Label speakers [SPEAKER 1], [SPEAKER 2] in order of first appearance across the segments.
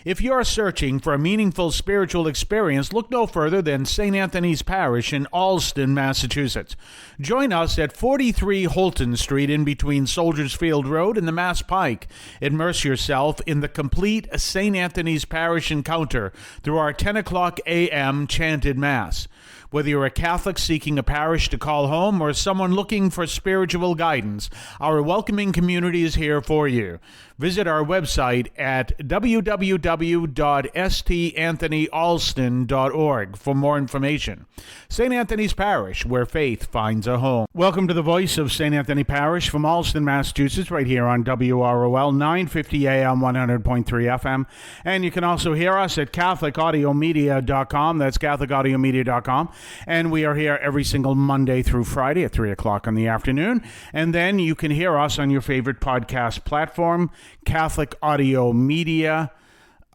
[SPEAKER 1] If you're searching for a meaningful spiritual experience, look no further than St. Anthony's Parish in Allston, Massachusetts. Join us at 43 Holton Street in between Soldiers Field Road and the Mass Pike. Immerse yourself in the complete St. Anthony's Parish encounter through our 10 o'clock a.m. chanted Mass. Whether you're a Catholic seeking a parish to call home or someone looking for spiritual guidance, our welcoming community is here for you. Visit our website at www.stanthonyalston.org for more information. St. Anthony's Parish, where faith finds a home. Welcome to the voice of St. Anthony Parish from Allston, Massachusetts, right here on WROL 950 AM 100.3 FM. And you can also hear us at CatholicAudiomedia.com. That's CatholicAudiomedia.com. And we are here every single Monday through Friday at 3 o'clock in the afternoon. And then you can hear us on your favorite podcast platform, Catholic Audio Media,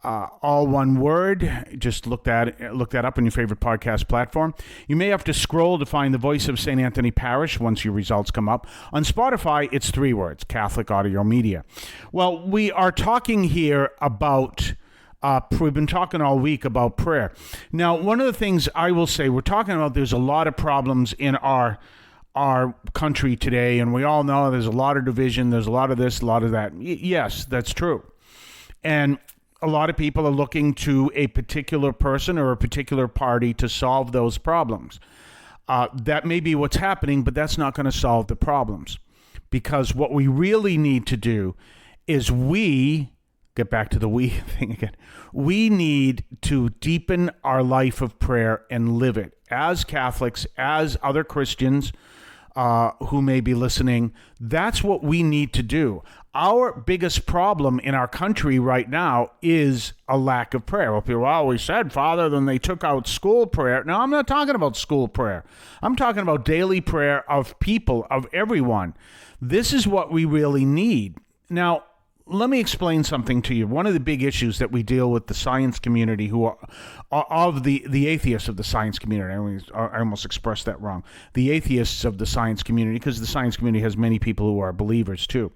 [SPEAKER 1] all one word. Just look that up on your favorite podcast platform. You may have to scroll to find the voice of St. Anthony Parish once your results come up. On Spotify, it's 3 words, Catholic Audio Media. Well, we are talking here about we've been talking all week about prayer. Now, one of the things I will say, we're talking about there's a lot of problems in our country today, and we all know there's a lot of division, there's a lot of this, a lot of that. Yes, that's true. And a lot of people are looking to a particular person or a particular party to solve those problems. That may be what's happening, but that's not going to solve the problems. Because what we really need to do is get back to the we thing again. We need to deepen our life of prayer and live it. As Catholics, as other Christians who may be listening, that's what we need to do. Our biggest problem in our country right now is a lack of prayer. Well, people always said, Father, then they took out school prayer. No, I'm not talking about school prayer. I'm talking about daily prayer of people, of everyone. This is what we really need. Now, let me explain something to you. One of the big issues that we deal with the science community, who are of the atheists of the science community, I almost expressed that wrong, the atheists of the science community, because the science community has many people who are believers too.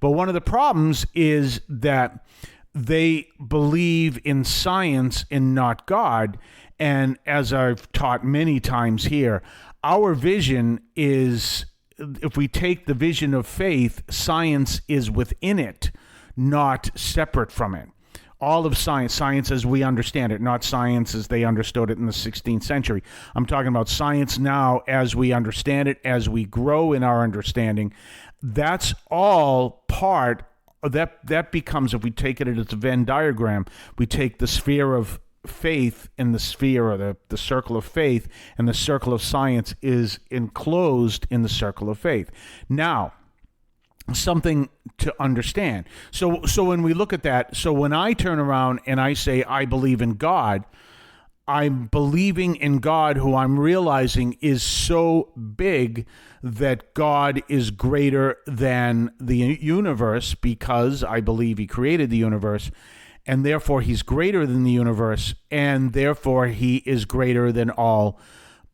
[SPEAKER 1] But one of the problems is that they believe in science and not God. And as I've taught many times here, our vision is, if we take the vision of faith, science is within it, not separate from it. All of science as we understand it, not science as they understood it in the 16th century. I'm talking about science now as we understand it, as we grow in our understanding. That's all part of that becomes, if we take it as a Venn diagram, we take the sphere of faith in the sphere, or the circle of faith, and the circle of science is enclosed in the circle of faith. Now, something to understand. So when we look at that, so when I turn around and I say I believe in God, I'm believing in God, who I'm realizing is so big that God is greater than the universe, because I believe he created the universe, and therefore he's greater than the universe, and therefore he is greater than all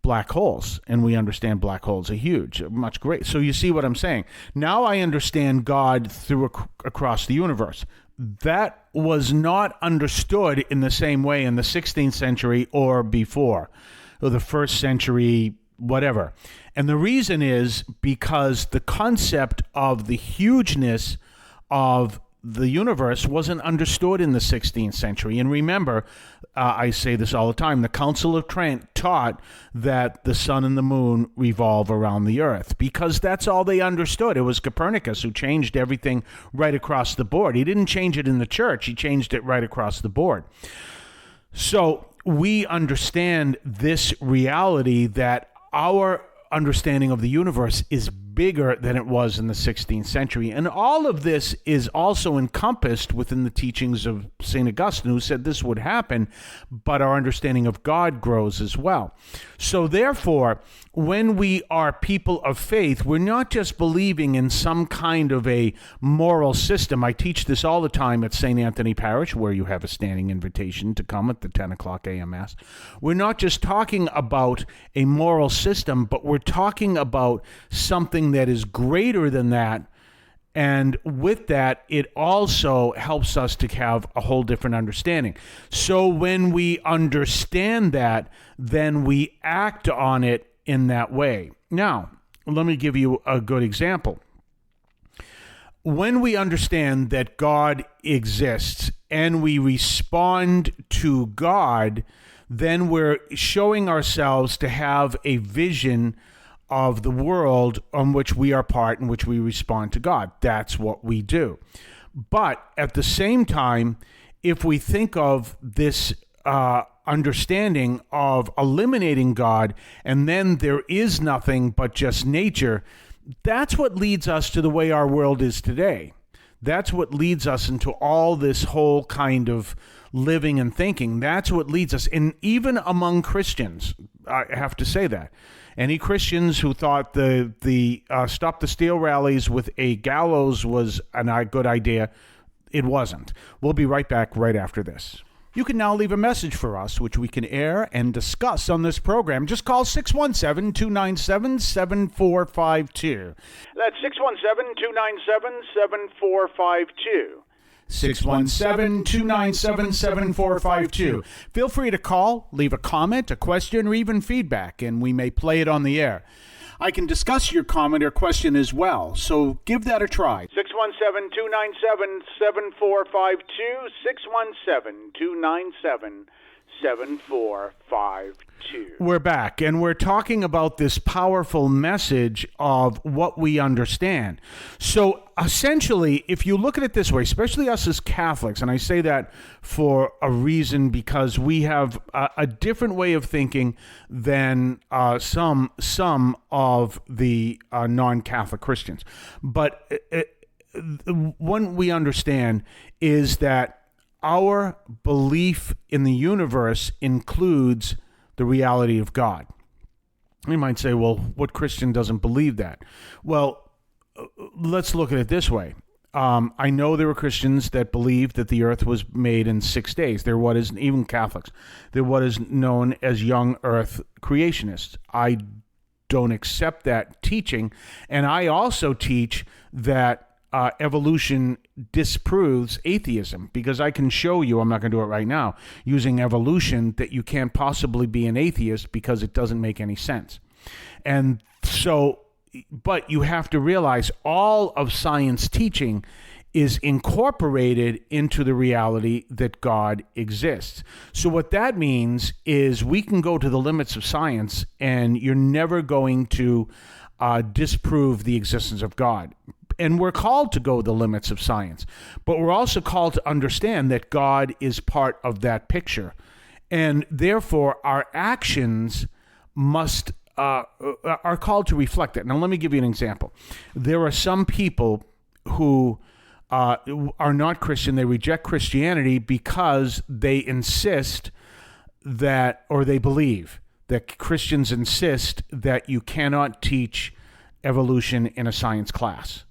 [SPEAKER 1] black holes. And we understand black holes are huge, much great. So you see what I'm saying? Now I understand God through across the universe. That was not understood in the same way in the 16th century or before, or the first century, whatever. And the reason is because the concept of the hugeness of the universe wasn't understood in the 16th century. And remember, I say this all the time, the Council of Trent taught that the sun and the moon revolve around the earth, because that's all they understood. It was Copernicus who changed everything right across the board. He didn't change it in the church. He changed it right across the board. So we understand this reality, that our understanding of the universe is bigger than it was in the 16th century. And all of this is also encompassed within the teachings of St. Augustine, who said this would happen, but our understanding of God grows as well. So therefore, when we are people of faith, we're not just believing in some kind of a moral system. I teach this all the time at St. Anthony Parish, where you have a standing invitation to come at the 10 o'clock a.m. Mass. We're not just talking about a moral system, but we're talking about something that is greater than that, And with that, it also helps us to have a whole different understanding. So when we understand that, then we act on it in that way. Now, let me give you a good example. When we understand that God exists and we respond to God, then we're showing ourselves to have a vision of the world on which we are part, in which we respond to God. That's what we do. But at the same time, if we think of this understanding of eliminating God, and then there is nothing but just nature, that's what leads us to the way our world is today. That's what leads us into all this whole kind of living and thinking. That's what leads us. And even among Christians, I have to say that. Any Christians who thought the Stop the Steal rallies with a gallows was a good idea, it wasn't. We'll be right back right after this. You can now leave a message for us, which we can air and discuss on this program. Just call 617-297-7452. That's 617-297-7452. 617-297-7452. Feel free to call, leave a comment, a question, or even feedback, and we may play it on the air. I can discuss your comment or question as well, so give that a try. 617-297-7452, 617-297-7452. We're back, and we're talking about this powerful message of what we understand. So essentially, if you look at it this way, especially us as Catholics, and I say that for a reason because we have a different way of thinking than some of the non-Catholic Christians. But what we understand is that our belief in the universe includes the reality of God. You might say, well, what Christian doesn't believe that? Well, let's look at it this way. I know there are Christians that believe that the earth was made in 6 days. They're what is, even Catholics, they're what is known as young earth creationists. I don't accept that teaching. And I also teach that evolution disproves atheism, because I can show you, I'm not going to do it right now, using evolution, that you can't possibly be an atheist because it doesn't make any sense. And so, but you have to realize all of science teaching is incorporated into the reality that God exists. So what that means is we can go to the limits of science and you're never going to disprove the existence of God. And we're called to go the limits of science, but we're also called to understand that God is part of that picture. And therefore, our actions must are called to reflect that. Now, let me give you an example. There are some people who are not Christian. They reject Christianity because they insist that, or they believe that Christians insist that you cannot teach evolution in a science class.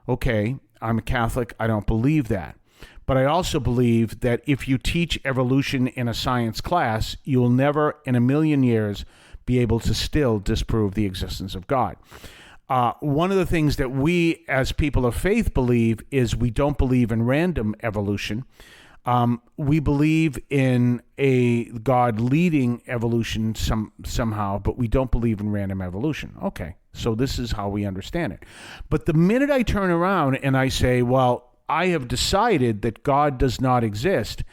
[SPEAKER 1] Okay, I'm a Catholic, I don't believe that. But I also believe that if you teach evolution in a science class, you will never in a million years be able to still disprove the existence of God. One of the things that we as people of faith believe is we don't believe in random evolution. We believe in a God leading evolution somehow, but we don't believe in random evolution. Okay, so this is how we understand it. But the minute I turn around and I say, well, I have decided that God does not exist,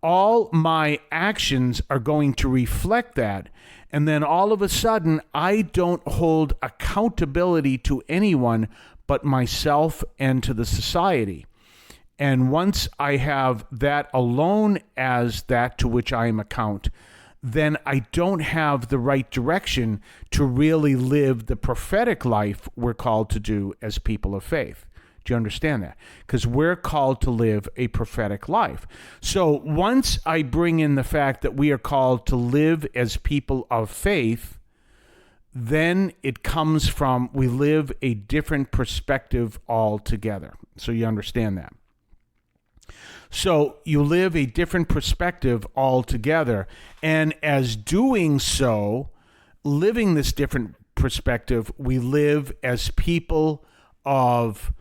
[SPEAKER 1] all my actions are going to reflect that. And then all of a sudden, I don't hold accountability to anyone but myself and to the society. And once I have that alone as that to which I am account, then I don't have the right direction to really live the prophetic life we're called to do as people of faith. Do you understand that? Because we're called to live a prophetic life. So once I bring in the fact that we are called to live as people of faith, then it comes from we live a different perspective altogether. So you understand that. So you live a different perspective altogether. And as doing so, living this different perspective, we live as people of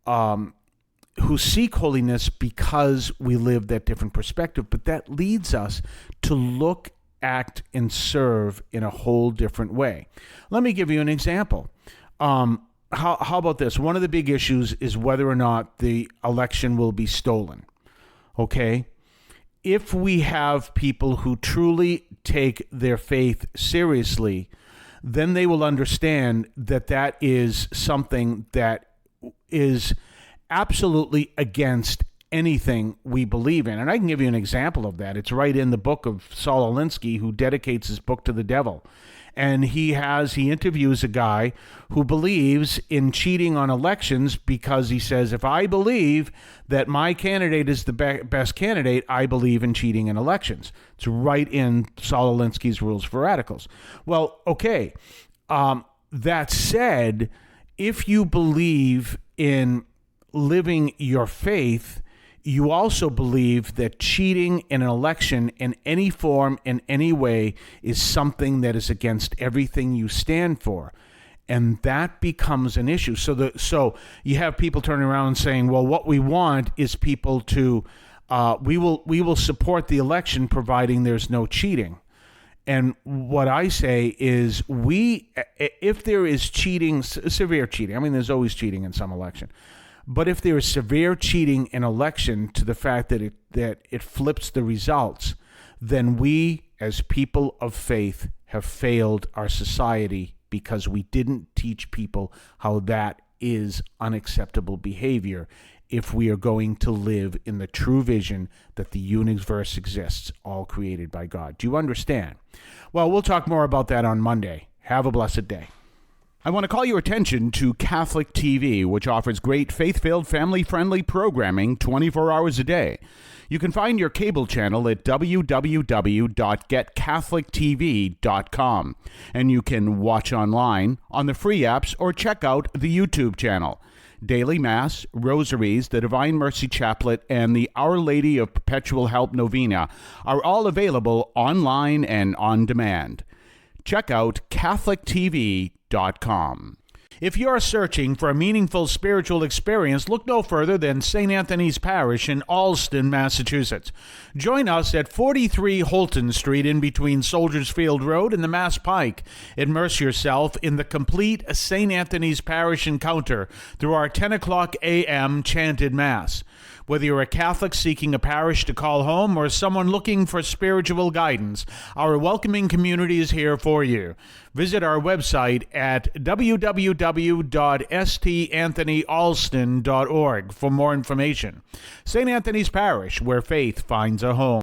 [SPEAKER 1] who seek holiness because we live that different perspective, but that leads us to look, act, and serve in a whole different way. Let me give you an example. How about this? One of the big issues is whether or not the election will be stolen. Okay? If we have people who truly take their faith seriously, then they will understand that that is something that is absolutely against anything we believe in. And I can give you an example of that. It's right in the book of Saul Alinsky, who dedicates his book to the devil. And he interviews a guy who believes in cheating on elections because he says, if I believe that my candidate is the best candidate, I believe in cheating in elections. It's right in Saul Alinsky's Rules for Radicals. Well, okay. That said, if you believe in living your faith, you also believe that cheating in an election in any form, in any way, is something that is against everything you stand for. And that becomes an issue. So you have people turning around and saying, well, what we want is people to, we will support the election providing there's no cheating. And what I say is if there is cheating, severe cheating, I mean, there's always cheating in some election. But if there is severe cheating in election to the fact that it flips the results, then we, as people of faith, have failed our society because we didn't teach people how that is unacceptable behavior if we are going to live in the true vision that the universe exists, all created by God. Do you understand? Well, we'll talk more about that on Monday. Have a blessed day. I want to call your attention to Catholic TV, which offers great faith-filled, family-friendly programming 24 hours a day. You can find your cable channel at www.getcatholictv.com, and you can watch online on the free apps or check out the YouTube channel. Daily Mass, Rosaries, the Divine Mercy Chaplet, and the Our Lady of Perpetual Help Novena are all available online and on demand. Check out CatholicTV.com. If you're searching for a meaningful spiritual experience, look no further than St. Anthony's Parish in Allston, Massachusetts. Join us at 43 Holton Street in between Soldiers Field Road and the Mass Pike. Immerse yourself in the complete St. Anthony's Parish encounter through our 10 o'clock a.m. chanted Mass. Whether you're a Catholic seeking a parish to call home or someone looking for spiritual guidance, our welcoming community is here for you. Visit our website at www.stanthonyalston.org for more information. St. Anthony's Parish, where faith finds a home.